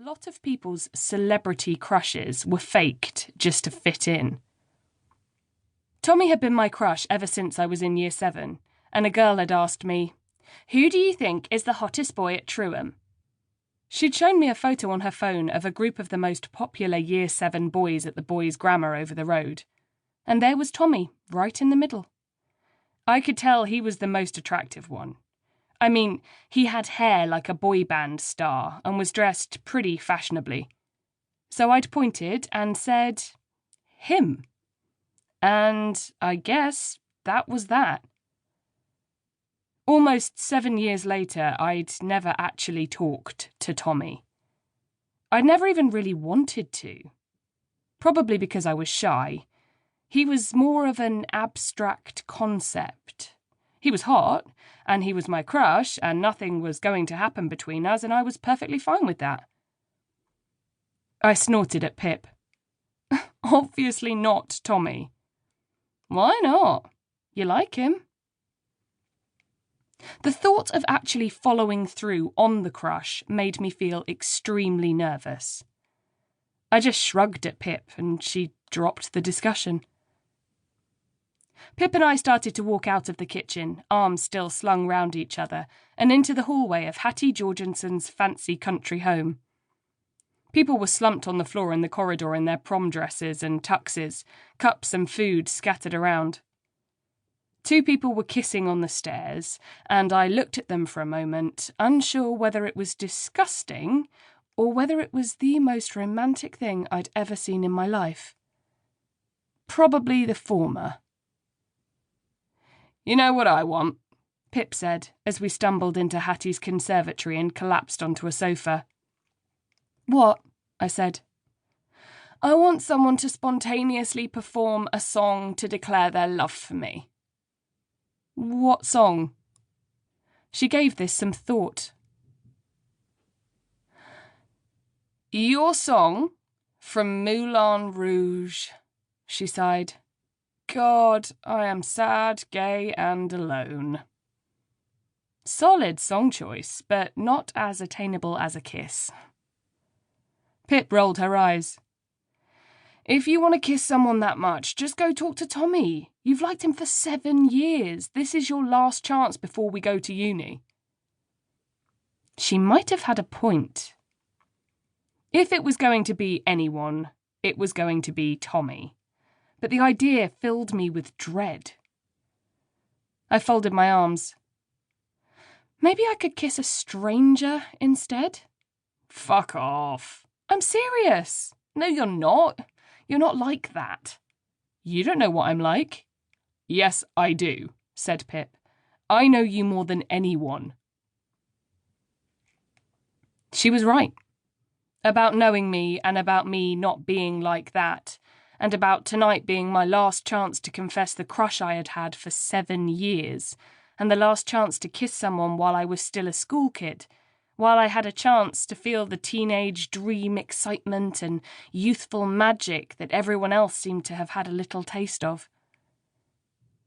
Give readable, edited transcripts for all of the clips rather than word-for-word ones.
lot of people's celebrity crushes were faked just to fit in. Tommy had been my crush ever since I was in Year 7, and a girl had asked me, "Who do you think is the hottest boy at Truham?" She'd shown me a photo on her phone of a group of the most popular Year 7 boys at the boys' grammar over the road, and there was Tommy, right in the middle. I could tell he was the most attractive one. I mean, he had hair like a boy band star and was dressed pretty fashionably. So I'd pointed and said, "Him." And I guess that was that. Almost 7 years later, I'd never actually talked to Tommy. I'd never even really wanted to. Probably because I was shy. He was more of an abstract concept. He was hot, and he was my crush, and nothing was going to happen between us, and I was perfectly fine with that. I snorted at Pip. "Obviously not, Tommy." "Why not? You like him?" The thought of actually following through on the crush made me feel extremely nervous. I just shrugged at Pip, and she dropped the discussion. Pip and I started to walk out of the kitchen, arms still slung round each other, and into the hallway of Hattie Jorgenson's fancy country home. People were slumped on the floor in the corridor in their prom dresses and tuxes, cups and food scattered around. 2 people were kissing on the stairs, and I looked at them for a moment, unsure whether it was disgusting or whether it was the most romantic thing I'd ever seen in my life. Probably the former. "You know what I want," Pip said, as we stumbled into Hattie's conservatory and collapsed onto a sofa. "What?" I said. "I want someone to spontaneously perform a song to declare their love for me." "What song?" She gave this some thought. "Your song from Moulin Rouge," she sighed. "God, I am sad, gay, and alone." Solid song choice, but not as attainable as a kiss. Pip rolled her eyes. "If you want to kiss someone that much, just go talk to Tommy. You've liked him for 7 years. This is your last chance before we go to uni." She might have had a point. If it was going to be anyone, it was going to be Tommy. But the idea filled me with dread. I folded my arms. Maybe I could kiss a stranger instead? Fuck off. I'm serious. No, you're not. You're not like that. You don't know what I'm like. Yes, I do, said Pip. I know you more than anyone. She was right. About knowing me and about me not being like that, and about tonight being my last chance to confess the crush I had had for 7 years, and the last chance to kiss someone while I was still a school kid, while I had a chance to feel the teenage dream excitement and youthful magic that everyone else seemed to have had a little taste of.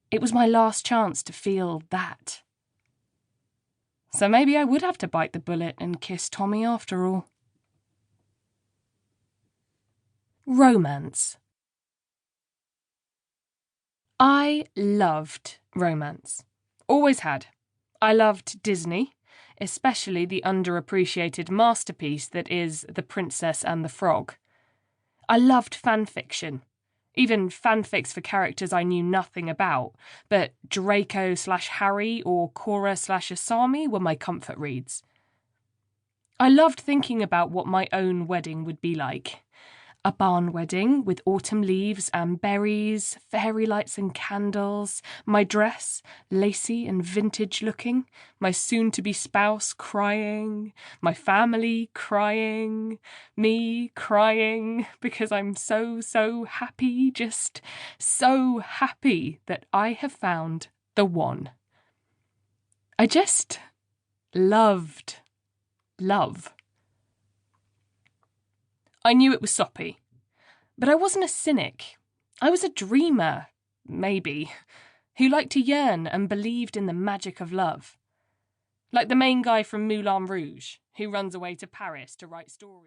It was my last chance to feel that. So maybe I would have to bite the bullet and kiss Tommy after all. Romance. I loved romance. Always had. I loved Disney, especially the underappreciated masterpiece that is The Princess and the Frog. I loved fanfiction, even fanfics for characters I knew nothing about, but Draco/Harry or Korra/Asami were my comfort reads. I loved thinking about what my own wedding would be like. A barn wedding with autumn leaves and berries, fairy lights and candles, my dress, lacy and vintage-looking, my soon-to-be spouse crying, my family crying, me crying, because I'm so happy, just so happy that I have found the one. I just loved love. I knew it was soppy, but I wasn't a cynic. I was a dreamer, maybe, who liked to yearn and believed in the magic of love. Like the main guy from Moulin Rouge, who runs away to Paris to write stories.